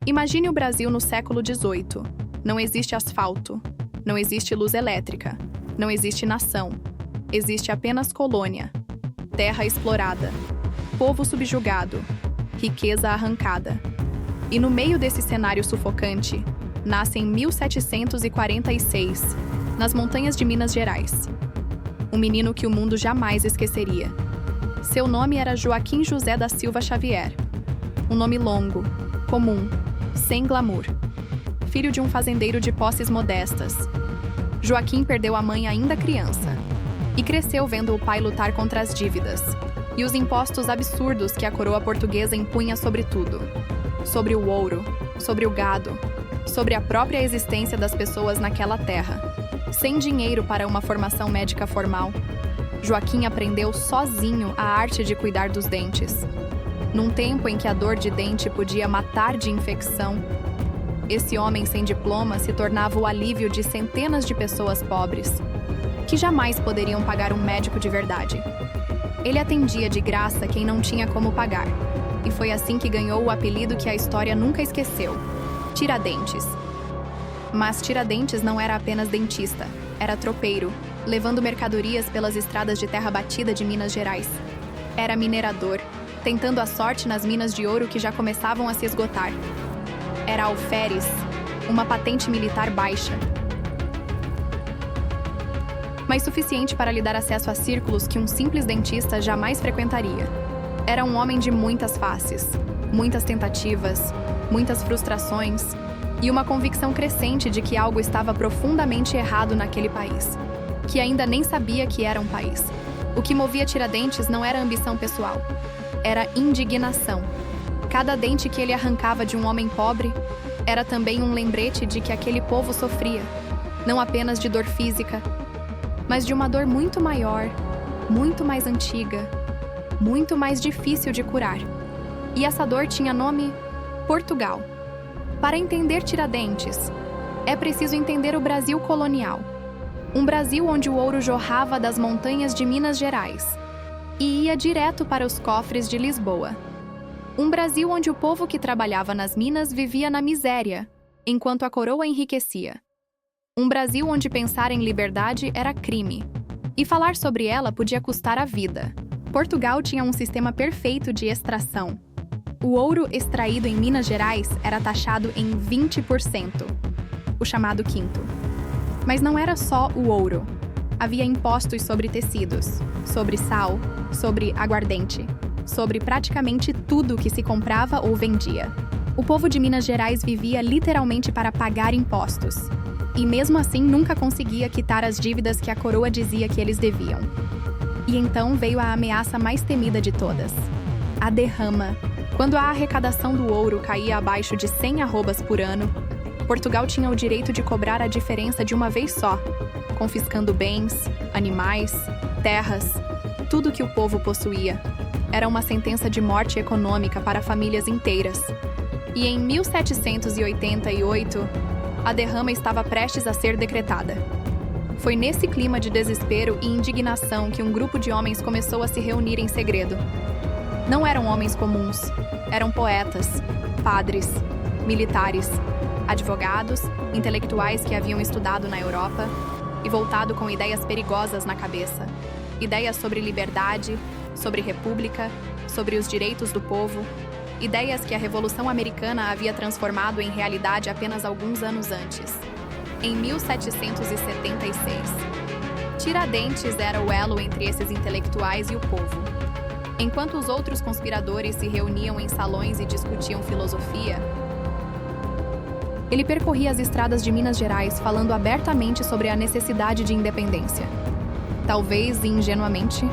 Imagine o Brasil no século XVIII. Não existe asfalto, não existe luz elétrica, não existe nação. Existe apenas colônia, terra explorada, povo subjugado, riqueza arrancada. E no meio desse cenário sufocante, nasce em 1746, nas montanhas de Minas Gerais, um menino que o mundo jamais esqueceria. Seu nome era Joaquim José da Silva Xavier. Um nome longo, comum, sem glamour. Filho de um fazendeiro de posses modestas. Joaquim perdeu a mãe ainda criança e cresceu vendo o pai lutar contra as dívidas e os impostos absurdos que a coroa portuguesa impunha sobre tudo. Sobre o ouro, sobre o gado, sobre a própria existência das pessoas naquela terra. Sem dinheiro para uma formação médica formal, Joaquim aprendeu sozinho a arte de cuidar dos dentes. Num tempo em que a dor de dente podia matar de infecção, esse homem sem diploma se tornava o alívio de centenas de pessoas pobres, que jamais poderiam pagar um médico de verdade. Ele atendia de graça quem não tinha como pagar, e foi assim que ganhou o apelido que a história nunca esqueceu: Tiradentes. Mas Tiradentes não era apenas dentista, era tropeiro, levando mercadorias pelas estradas de terra batida de Minas Gerais. Era minerador, tentando a sorte nas minas de ouro que já começavam a se esgotar. Era alferes, uma patente militar baixa, mas suficiente para lhe dar acesso a círculos que um simples dentista jamais frequentaria. Era um homem de muitas faces, muitas tentativas, muitas frustrações e uma convicção crescente de que algo estava profundamente errado naquele país, que ainda nem sabia que era um país. O que movia Tiradentes não era ambição pessoal, era indignação. Cada dente que ele arrancava de um homem pobre era também um lembrete de que aquele povo sofria, não apenas de dor física, mas de uma dor muito maior, muito mais antiga, muito mais difícil de curar. E essa dor tinha nome: Portugal. Para entender Tiradentes, é preciso entender o Brasil colonial. Um Brasil onde o ouro jorrava das montanhas de Minas Gerais e ia direto para os cofres de Lisboa. Um Brasil onde o povo que trabalhava nas minas vivia na miséria, enquanto a coroa enriquecia. Um Brasil onde pensar em liberdade era crime, e falar sobre ela podia custar a vida. Portugal tinha um sistema perfeito de extração. O ouro extraído em Minas Gerais era taxado em 20%, o chamado quinto. Mas não era só o ouro. Havia impostos sobre tecidos, sobre sal, sobre aguardente, sobre praticamente tudo que se comprava ou vendia. O povo de Minas Gerais vivia literalmente para pagar impostos, e mesmo assim nunca conseguia quitar as dívidas que a coroa dizia que eles deviam. E então veio a ameaça mais temida de todas: a derrama. Quando a arrecadação do ouro caía abaixo de 100 arrobas por ano, Portugal tinha o direito de cobrar a diferença de uma vez só, confiscando bens, animais, terras, tudo que o povo possuía. Era uma sentença de morte econômica para famílias inteiras. E em 1788, a derrama estava prestes a ser decretada. Foi nesse clima de desespero e indignação que um grupo de homens começou a se reunir em segredo. Não eram homens comuns, eram poetas, padres, militares, advogados, intelectuais que haviam estudado na Europa e voltado com ideias perigosas na cabeça. Ideias sobre liberdade, sobre república, sobre os direitos do povo, ideias que a Revolução Americana havia transformado em realidade apenas alguns anos antes. Em 1776, Tiradentes era o elo entre esses intelectuais e o povo. Enquanto os outros conspiradores se reuniam em salões e discutiam filosofia, ele percorria as estradas de Minas Gerais falando abertamente sobre a necessidade de independência. Talvez ingenuamente,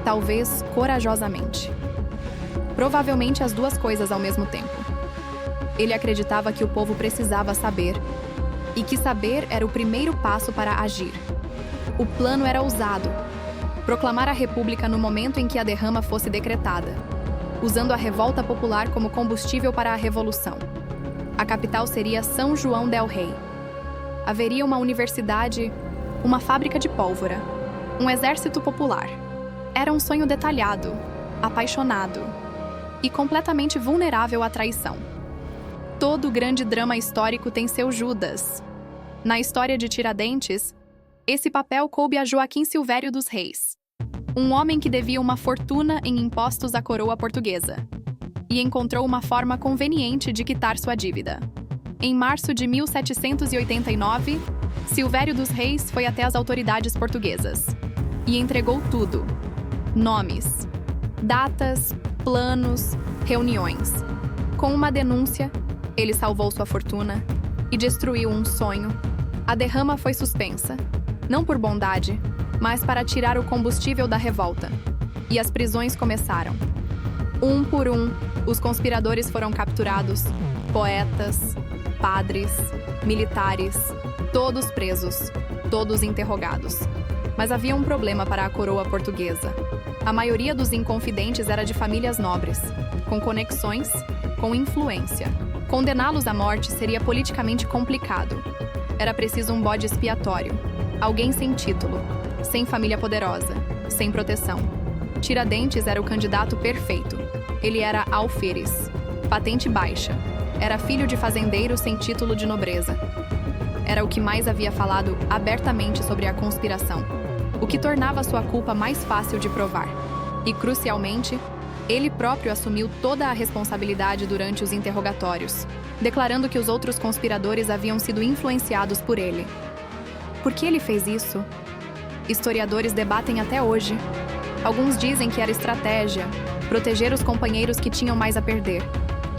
talvez corajosamente. Provavelmente as duas coisas ao mesmo tempo. Ele acreditava que o povo precisava saber, e que saber era o primeiro passo para agir. O plano era ousado: proclamar a República no momento em que a derrama fosse decretada, usando a revolta popular como combustível para a Revolução. A capital seria São João del Rei. Haveria uma universidade, uma fábrica de pólvora, um exército popular. Era um sonho detalhado, apaixonado e completamente vulnerável à traição. Todo grande drama histórico tem seu Judas. Na história de Tiradentes, esse papel coube a Joaquim Silvério dos Reis, um homem que devia uma fortuna em impostos à coroa portuguesa, e encontrou uma forma conveniente de quitar sua dívida. Em março de 1789, Silvério dos Reis foi até as autoridades portuguesas e entregou tudo: nomes, datas, planos, reuniões. Com uma denúncia, ele salvou sua fortuna e destruiu um sonho. A derrama foi suspensa, não por bondade, mas para tirar o combustível da revolta. E as prisões começaram. Um por um, os conspiradores foram capturados, poetas, padres, militares, todos presos, todos interrogados. Mas havia um problema para a coroa portuguesa. A maioria dos inconfidentes era de famílias nobres, com conexões, com influência. Condená-los à morte seria politicamente complicado. Era preciso um bode expiatório, alguém sem título, sem família poderosa, sem proteção. Tiradentes era o candidato perfeito. Ele era alferes, patente baixa. Era filho de fazendeiro sem título de nobreza. Era o que mais havia falado abertamente sobre a conspiração, o que tornava sua culpa mais fácil de provar. E, crucialmente, ele próprio assumiu toda a responsabilidade durante os interrogatórios, declarando que os outros conspiradores haviam sido influenciados por ele. Por que ele fez isso? Historiadores debatem até hoje. Alguns dizem que era estratégia, proteger os companheiros que tinham mais a perder.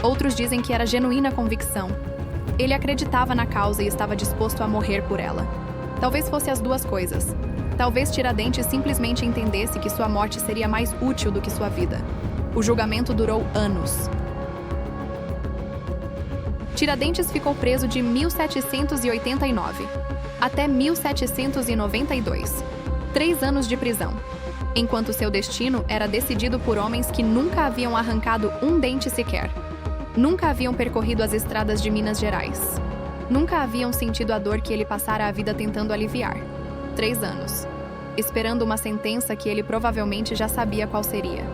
Outros dizem que era genuína convicção. Ele acreditava na causa e estava disposto a morrer por ela. Talvez fosse as duas coisas. Talvez Tiradentes simplesmente entendesse que sua morte seria mais útil do que sua vida. O julgamento durou anos. Tiradentes ficou preso de 1789 até 1792. 3 anos de prisão, enquanto seu destino era decidido por homens que nunca haviam arrancado um dente sequer. Nunca haviam percorrido as estradas de Minas Gerais. Nunca haviam sentido a dor que ele passara a vida tentando aliviar. 3 anos, esperando uma sentença que ele provavelmente já sabia qual seria.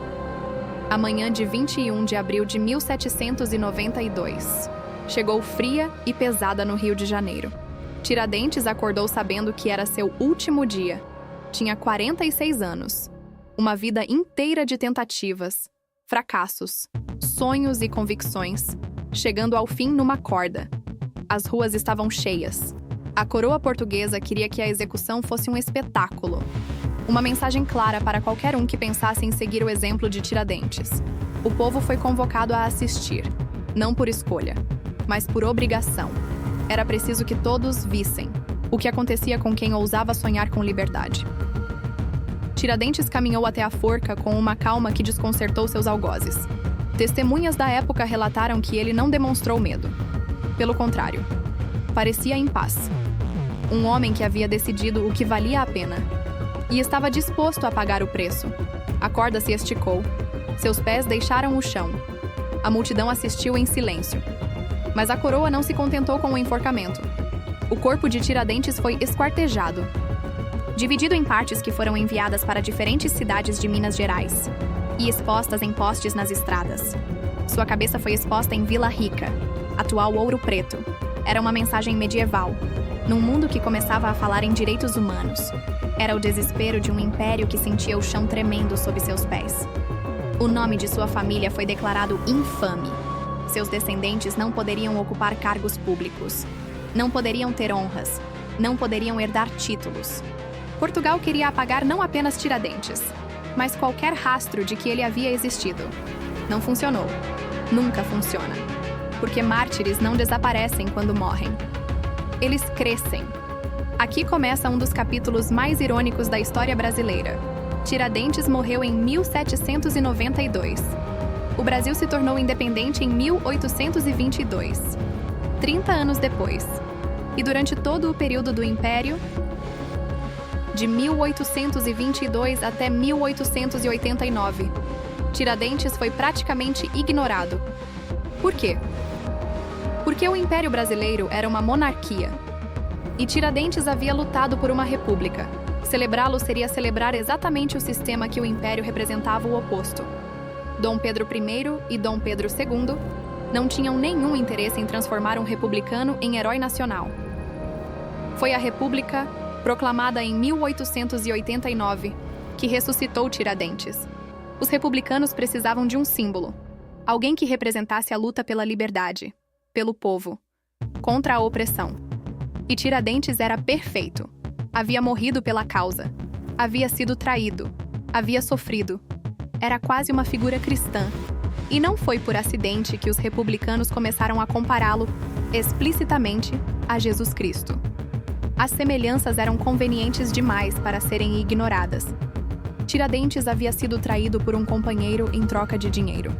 A manhã de 21 de abril de 1792 chegou fria e pesada no Rio de Janeiro. Tiradentes acordou sabendo que era seu último dia. Tinha 46 anos. Uma vida inteira de tentativas, fracassos, sonhos e convicções, chegando ao fim numa corda. As ruas estavam cheias. A coroa portuguesa queria que a execução fosse um espetáculo. Uma mensagem clara para qualquer um que pensasse em seguir o exemplo de Tiradentes. O povo foi convocado a assistir, não por escolha, mas por obrigação. Era preciso que todos vissem o que acontecia com quem ousava sonhar com liberdade. Tiradentes caminhou até a forca com uma calma que desconcertou seus algozes. Testemunhas da época relataram que ele não demonstrou medo. Pelo contrário, parecia em paz. Um homem que havia decidido o que valia a pena e estava disposto a pagar o preço. A corda se esticou. Seus pés deixaram o chão. A multidão assistiu em silêncio. Mas a coroa não se contentou com o enforcamento. O corpo de Tiradentes foi esquartejado, dividido em partes que foram enviadas para diferentes cidades de Minas Gerais e expostas em postes nas estradas. Sua cabeça foi exposta em Vila Rica, atual Ouro Preto. Era uma mensagem medieval, num mundo que começava a falar em direitos humanos. Era o desespero de um império que sentia o chão tremendo sob seus pés. O nome de sua família foi declarado infame. Seus descendentes não poderiam ocupar cargos públicos, não poderiam ter honras, não poderiam herdar títulos. Portugal queria apagar não apenas Tiradentes, mas qualquer rastro de que ele havia existido. Não funcionou. Nunca funciona. Porque mártires não desaparecem quando morrem. Eles crescem. Aqui começa um dos capítulos mais irônicos da história brasileira. Tiradentes morreu em 1792. O Brasil se tornou independente em 1822, 30 anos depois. E durante todo o período do Império, de 1822 até 1889, Tiradentes foi praticamente ignorado. Por quê? Porque o Império Brasileiro era uma monarquia. E Tiradentes havia lutado por uma república. Celebrá-lo seria celebrar exatamente o sistema que o Império representava o oposto. Dom Pedro I e Dom Pedro II não tinham nenhum interesse em transformar um republicano em herói nacional. Foi a República, proclamada em 1889, que ressuscitou Tiradentes. Os republicanos precisavam de um símbolo, alguém que representasse a luta pela liberdade, pelo povo, contra a opressão. E Tiradentes era perfeito. Havia morrido pela causa, havia sido traído, havia sofrido. Era quase uma figura cristã. E não foi por acidente que os republicanos começaram a compará-lo, explicitamente, a Jesus Cristo. As semelhanças eram convenientes demais para serem ignoradas. Tiradentes havia sido traído por um companheiro em troca de dinheiro.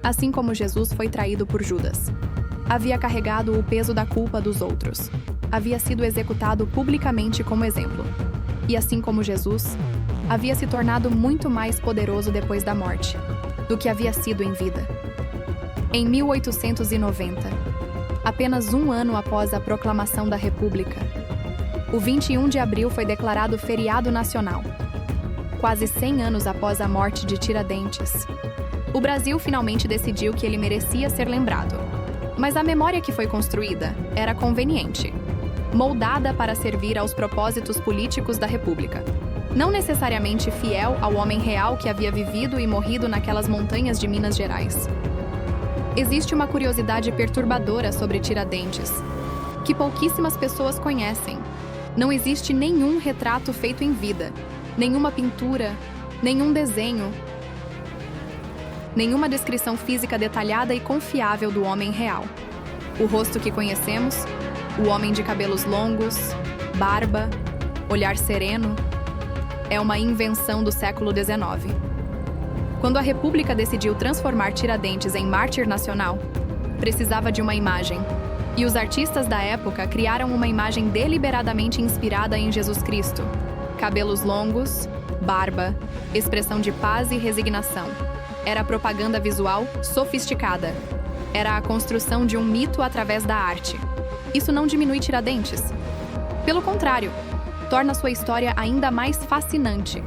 Assim como Jesus foi traído por Judas. Havia carregado o peso da culpa dos outros. Havia sido executado publicamente como exemplo. E assim como Jesus, havia se tornado muito mais poderoso depois da morte do que havia sido em vida. Em 1890, apenas um ano após a proclamação da República, o 21 de abril foi declarado feriado nacional. Quase 100 anos após a morte de Tiradentes, o Brasil finalmente decidiu que ele merecia ser lembrado. Mas a memória que foi construída era conveniente, moldada para servir aos propósitos políticos da República, não necessariamente fiel ao homem real que havia vivido e morrido naquelas montanhas de Minas Gerais. Existe uma curiosidade perturbadora sobre Tiradentes, que pouquíssimas pessoas conhecem. Não existe nenhum retrato feito em vida, nenhuma pintura, nenhum desenho, nenhuma descrição física detalhada e confiável do homem real. O rosto que conhecemos, o homem de cabelos longos, barba, olhar sereno, é uma invenção do século XIX. Quando a República decidiu transformar Tiradentes em mártir nacional, precisava de uma imagem. E os artistas da época criaram uma imagem deliberadamente inspirada em Jesus Cristo. Cabelos longos, barba, expressão de paz e resignação. Era propaganda visual sofisticada. Era a construção de um mito através da arte. Isso não diminui Tiradentes. Pelo contrário, torna sua história ainda mais fascinante.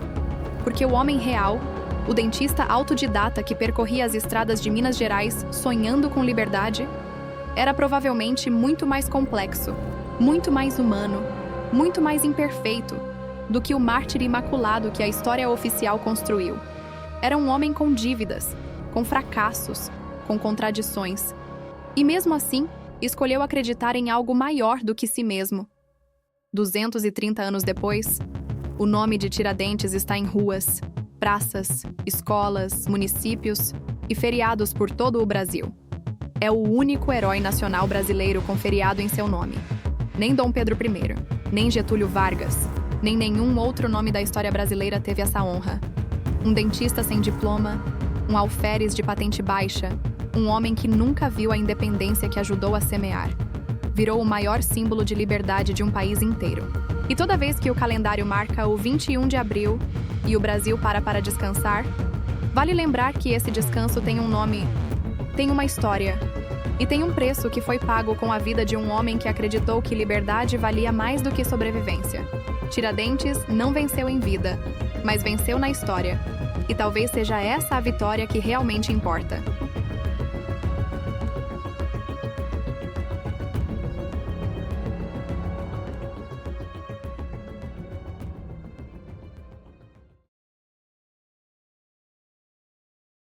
Porque o homem real, o dentista autodidata que percorria as estradas de Minas Gerais sonhando com liberdade, era provavelmente muito mais complexo, muito mais humano, muito mais imperfeito do que o mártir imaculado que a história oficial construiu. Era um homem com dívidas, com fracassos, com contradições. E mesmo assim, escolheu acreditar em algo maior do que si mesmo. 230 anos depois, o nome de Tiradentes está em ruas, praças, escolas, municípios e feriados por todo o Brasil. É o único herói nacional brasileiro com feriado em seu nome. Nem Dom Pedro I, nem Getúlio Vargas, nem nenhum outro nome da história brasileira teve essa honra. Um dentista sem diploma, um alferes de patente baixa, um homem que nunca viu a independência que ajudou a semear. Virou o maior símbolo de liberdade de um país inteiro. E toda vez que o calendário marca o 21 de abril e o Brasil para descansar, vale lembrar que esse descanso tem um nome, tem uma história e tem um preço que foi pago com a vida de um homem que acreditou que liberdade valia mais do que sobrevivência. Tiradentes não venceu em vida, mas venceu na história. E talvez seja essa a vitória que realmente importa.